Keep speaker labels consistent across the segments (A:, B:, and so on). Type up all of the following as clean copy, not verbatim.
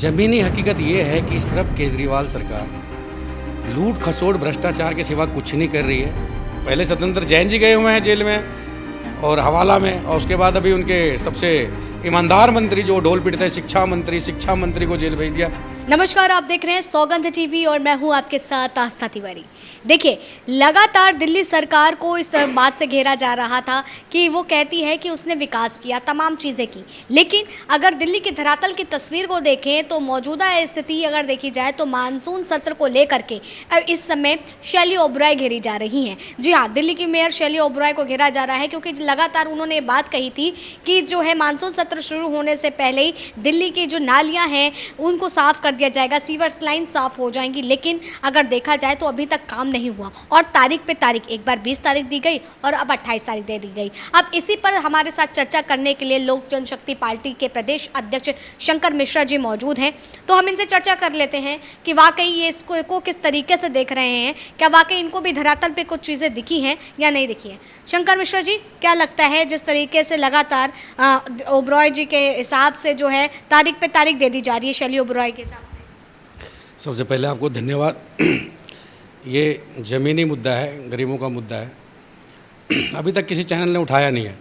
A: ज़मीनी हकीकत ये है कि सिर्फ केजरीवाल सरकार लूट खसोट भ्रष्टाचार के सिवा कुछ नहीं कर रही है। पहले सत्येंद्र जैन जी गए हुए हैं जेल में और हवाला में, और उसके बाद अभी उनके सबसे ईमानदार मंत्री जो ढोल पीटते हैं शिक्षा मंत्री को जेल भेज दिया।
B: नमस्कार, आप देख रहे हैं सौगंध टीवी और मैं हूं आपके साथ आस्था तिवारी। देखिए, लगातार दिल्ली सरकार को इस बात से घेरा जा रहा था कि वो कहती है कि उसने विकास किया, तमाम चीज़ें की, लेकिन अगर दिल्ली की धरातल की तस्वीर को देखें तो मौजूदा स्थिति अगर देखी जाए तो मानसून सत्र को लेकर के इस समय शैली ओबराय घेरी जा रही हैं। जी हाँ, दिल्ली की मेयर शैली ओबराय को घेरा जा रहा है क्योंकि लगातार उन्होंने बात कही थी कि जो है मानसून सत्र शुरू होने से पहले ही दिल्ली की जो नालियाँ हैं उनको साफ कर दिया जाएगा, सीवर्स लाइन साफ हो जाएंगी। लेकिन अगर देखा जाए तो अभी तक काम नहीं हुआ और तारीख पे तारीख, एक बार 20 तारीख दी गई और अब 28 तारीख दे दी गई। अब इसी पर हमारे साथ चर्चा करने के लिए लोक जनशक्ति पार्टी के प्रदेश अध्यक्ष शंकर मिश्रा जी मौजूद हैं, तो हम इनसे चर्चा कर लेते हैं कि वाकई ये इसको किस तरीके से देख रहे हैं, क्या वाकई इनको भी धरातल पे कुछ चीज़ें दिखी हैं या नहीं दिखी हैं। शंकर मिश्रा जी, क्या लगता है जिस तरीके से लगातार ओबराय जी के हिसाब से जो है तारीख पे तारीख दे दी जा रही है शैली ओबराय के हिसाब से?
A: सबसे पहले आपको धन्यवाद। ये ज़मीनी मुद्दा है, गरीबों का मुद्दा है, अभी तक किसी चैनल ने उठाया नहीं है।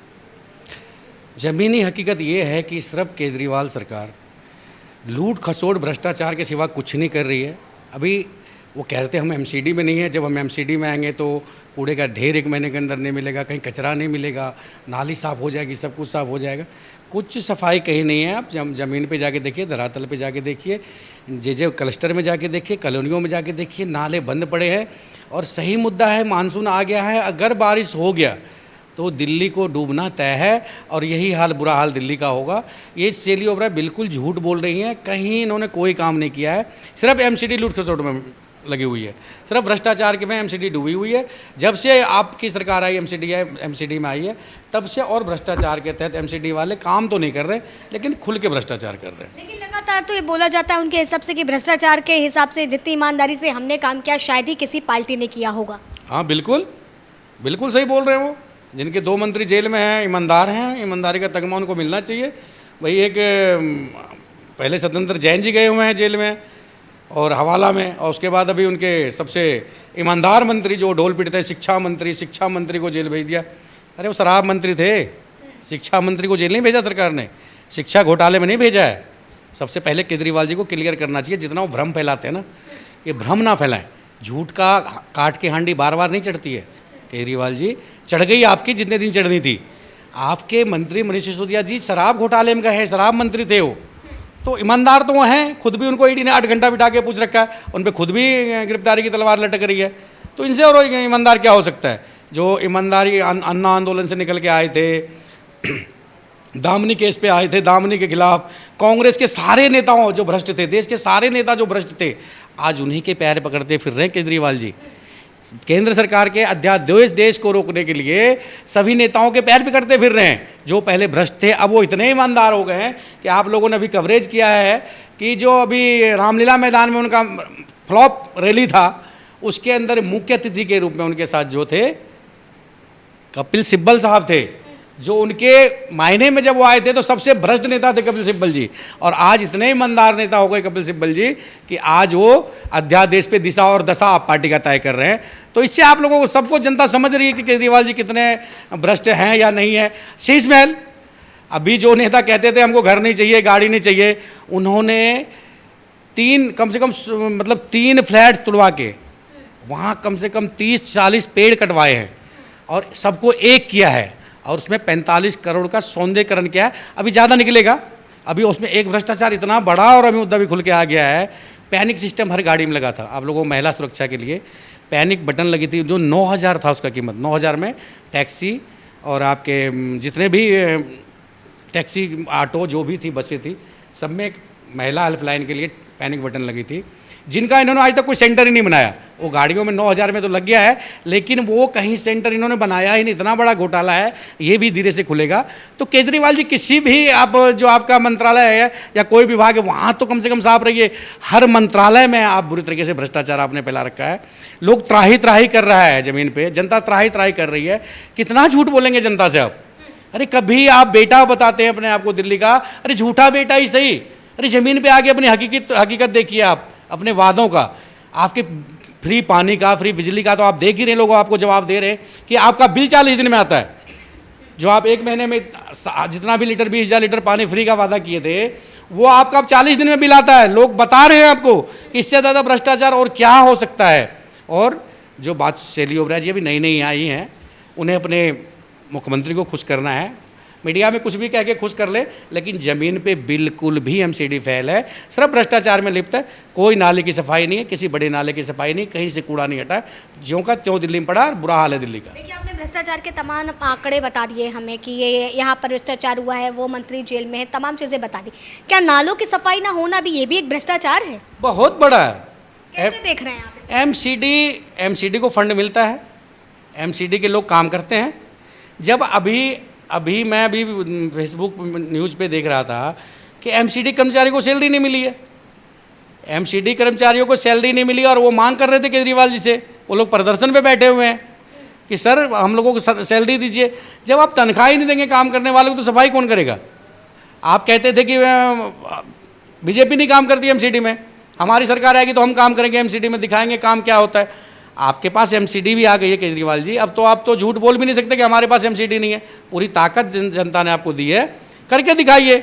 A: ज़मीनी हकीकत ये है कि सिर्फ केजरीवाल सरकार लूट खसोट भ्रष्टाचार के सिवा कुछ नहीं कर रही है। अभी वो कहते हम एमसीडी में नहीं है, जब हम एमसीडी में आएंगे तो कूड़े का ढेर 1 महीने के अंदर नहीं मिलेगा, कहीं कचरा नहीं मिलेगा, नाली साफ़ हो जाएगी, सब कुछ साफ़ हो जाएगा। कुछ सफाई कहीं नहीं है। आप ज़मीन पे जाके देखिए, धरातल पे जाके देखिए, जे क्लस्टर में जाके देखिए, कॉलोनियों में जाके देखिए, नाले बंद पड़े हैं। और सही मुद्दा है, मानसून आ गया है, अगर बारिश हो गया तो दिल्ली को डूबना तय है और यही हाल, बुरा हाल दिल्ली का होगा। ये शैली ओबराय बिल्कुल झूठ बोल रही हैं, कहीं इन्होंने कोई काम नहीं किया है, सिर्फ एमसीडी लूट खसोट में लगी हुई है, सिर्फ भ्रष्टाचार के में एमसीडी डूबी हुई है। जब से आपकी सरकार आई, एमसीडी में आई है, तब से और भ्रष्टाचार के तहत एमसीडी वाले काम तो नहीं कर रहे, लेकिन खुल के भ्रष्टाचार कर रहे हैं।
B: लेकिन लगातार तो ये बोला जाता है उनके हिसाब से कि भ्रष्टाचार के हिसाब से जितनी ईमानदारी से हमने काम किया शायद ही किसी पार्टी ने किया होगा।
A: हाँ, बिल्कुल बिल्कुल सही बोल रहे हैं वो। जिनके 2 मंत्री जेल में हैं, ईमानदार हैं, ईमानदारी का तगमा उनको मिलना चाहिए। वही एक पहले सत्येंद्र जैन जी गए हुए हैं जेल में और हवाला में, और उसके बाद अभी उनके सबसे ईमानदार मंत्री जो ढोल पीटते हैं शिक्षा मंत्री को जेल भेज दिया। अरे वो शराब मंत्री थे, शिक्षा मंत्री को जेल नहीं भेजा सरकार ने, शिक्षा घोटाले में नहीं भेजा है। सबसे पहले केजरीवाल जी को क्लियर करना चाहिए, जितना वो भ्रम फैलाते हैं ना, ये भ्रम ना फैलाएं। झूठ का काट के हांडी बार बार नहीं चढ़ती है। केजरीवाल जी, चढ़ गई आपकी जितने दिन चढ़नी थी। आपके मंत्री मनीष सिसोदिया जी शराब घोटाले में गए, शराब मंत्री थे वो, तो ईमानदार तो वो हैं। खुद भी उनको ईडी ने 8 घंटा बिठा के पूछ रखा है, उन पर खुद भी गिरफ्तारी की तलवार लटक रही है। तो इनसे और ईमानदार क्या हो सकता है? जो ईमानदारी अन्ना आंदोलन से निकल के आए थे, दामनी केस पे आए थे, दामनी के खिलाफ कांग्रेस के सारे नेताओं जो भ्रष्ट थे, देश के सारे नेता जो भ्रष्ट थे, आज उन्हीं के पैर पकड़ते फिर रहे केजरीवाल जी। केंद्र सरकार के अध्यादेश देश को रोकने के लिए सभी नेताओं के पैर पकड़ते फिर रहे हैं। जो पहले भ्रष्ट थे अब वो इतने ईमानदार हो गए हैं कि आप लोगों ने अभी कवरेज किया है कि जो अभी रामलीला मैदान में उनका फ्लॉप रैली था, उसके अंदर मुख्य अतिथि के रूप में उनके साथ जो थे कपिल सिब्बल साहब थे, जो उनके मायने में जब वो आए थे तो सबसे भ्रष्ट नेता थे कपिल सिब्बल जी। और आज इतने ईमानदार नेता हो गए कपिल सिब्बल जी कि आज वो अध्यादेश पे दिशा और दशा आप पार्टी का तय कर रहे हैं। तो इससे आप लोगों को, सबको जनता समझ रही है कि केजरीवाल जी कितने भ्रष्ट हैं या नहीं है। शीश महल, अभी जो नेता कहते थे हमको घर नहीं चाहिए, गाड़ी नहीं चाहिए, उन्होंने 3 फ्लैट तुड़वा के वहाँ कम से कम 30-40 पेड़ कटवाए हैं और सबको एक किया है, और उसमें 45 करोड़ का सौंदर्यीकरण किया है। अभी ज़्यादा निकलेगा। अभी उसमें एक भ्रष्टाचार इतना बड़ा और अभी मुद्दा भी खुल के आ गया है। पैनिक सिस्टम हर गाड़ी में लगा था। आप लोगों को महिला सुरक्षा के लिए पैनिक बटन लगी थी, जो 9000 था उसका कीमत। 9000 में टैक्सी और आपके जितने भी टैक्सी, ऑटो जो भी थी, बसें थी, सब में एक महिला हेल्पलाइन के लिए पैनिक बटन लगी थी, जिनका इन्होंने आज तक कोई सेंटर ही नहीं बनाया। वो गाड़ियों में 9000 में तो लग गया है, लेकिन वो कहीं सेंटर इन्होंने बनाया ही नहीं। इतना बड़ा घोटाला है, ये भी धीरे से खुलेगा। तो केजरीवाल जी, किसी भी आप जो आपका मंत्रालय है या कोई विभाग है, वहाँ तो कम से कम साफ रहिए। हर मंत्रालय में आप बुरी तरीके से भ्रष्टाचार आपने फैला रखा है। लोग त्राही त्राही कर रहा है ज़मीन पर, जनता त्राही त्राही कर रही है। कितना झूठ बोलेंगे जनता से आप? अरे कभी आप बेटा बताते हैं अपने आप को दिल्ली का, अरे झूठा बेटा ही सही, अरे ज़मीन पे आके अपनी हकीकत देखिए, आप अपने वादों का, आपके फ्री पानी का, फ्री बिजली का तो आप देख ही रहे, लोगों आपको जवाब दे रहे कि आपका बिल 40 दिन में आता है। जो आप एक महीने में जितना भी लीटर 20,000 लीटर पानी फ्री का वादा किए थे, वो आपका अब 40 दिन में बिल आता है। लोग बता रहे हैं आपको कि इससे ज़्यादा भ्रष्टाचार और क्या हो सकता है। और जो बात शैली ओबराय जी अभी नई नई आई हैं, उन्हें अपने मुख्यमंत्री को खुश करना है, मीडिया में कुछ भी कह के खुश कर ले, लेकिन ज़मीन पे बिल्कुल भी एमसीडी फेल है, सिर्फ भ्रष्टाचार में लिप्त है। कोई नाले की सफाई नहीं है, किसी बड़े नाले की सफाई नहीं, कहीं से कूड़ा नहीं हटा है, ज्यों का त्यों दिल्ली में पड़ा, बुरा हाल है दिल्ली का।
B: देखिए, आपने भ्रष्टाचार के तमाम आंकड़े बता दिए हमें कि ये यहाँ पर भ्रष्टाचार हुआ है, वो मंत्री जेल में है, तमाम चीज़ें बता दी। क्या नालों की सफाई ना होना भी ये भी एक भ्रष्टाचार है?
A: बहुत बड़ा है।
B: कैसे देख रहे हैं आप इसे?
A: एमसीडी को फंड मिलता है, एमसीडी के लोग काम करते हैं। जब अभी मैं फेसबुक न्यूज़ पे देख रहा था कि एमसीडी कर्मचारी को सैलरी नहीं मिली है, एमसीडी कर्मचारियों को सैलरी नहीं मिली और वो मांग कर रहे थे केजरीवाल जी से, वो लोग प्रदर्शन पे बैठे हुए हैं कि सर हम लोगों को सैलरी दीजिए। जब आप तनख्वाह ही नहीं देंगे काम करने वाले को, तो सफाई कौन करेगा? आप कहते थे कि बीजेपी नहीं काम करती एमसीडी में, हमारी सरकार आएगी तो हम काम करेंगे एमसीडी में, दिखाएंगे काम क्या होता है। आपके पास एमसीडी भी आ गई है केजरीवाल जी, अब तो आप तो झूठ बोल भी नहीं सकते कि हमारे पास एमसीडी नहीं है। पूरी ताकत जनता ने आपको दी है, करके दिखाइए।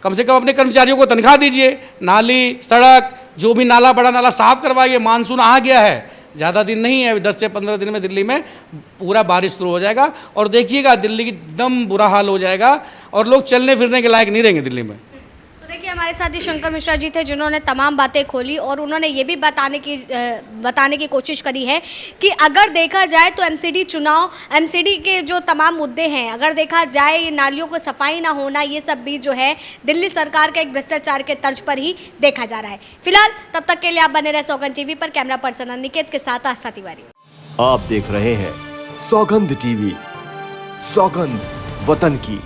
A: कम से कम अपने कर्मचारियों को तनख्वाह दीजिए, नाली सड़क जो भी नाला बड़ा नाला साफ करवाइए। मानसून आ गया है, ज़्यादा दिन नहीं है, 10 से 15 दिन में दिल्ली में पूरा बारिश शुरू हो जाएगा और देखिएगा दिल्ली की एकदम बुरा हाल हो जाएगा और लोग चलने फिरने के लायक नहीं रहेंगे दिल्ली में।
B: देखिए, हमारे साथ ही शंकर मिश्रा जी थे, जिन्होंने तमाम बातें खोली और उन्होंने ये भी बताने की कोशिश करी है कि अगर देखा जाए तो एमसीडी के जो तमाम मुद्दे हैं, अगर देखा जाए ये नालियों को सफाई ना होना, ये सब भी जो है दिल्ली सरकार का एक भ्रष्टाचार के तर्ज पर ही देखा जा रहा है। फिलहाल तब तक के लिए आप बने रहे सौगंध टीवी पर। कैमरा पर्सन निकेत के साथ आस्था तिवारी।
C: आप देख रहे हैं सौगंध टीवी, सौगंध वतन की।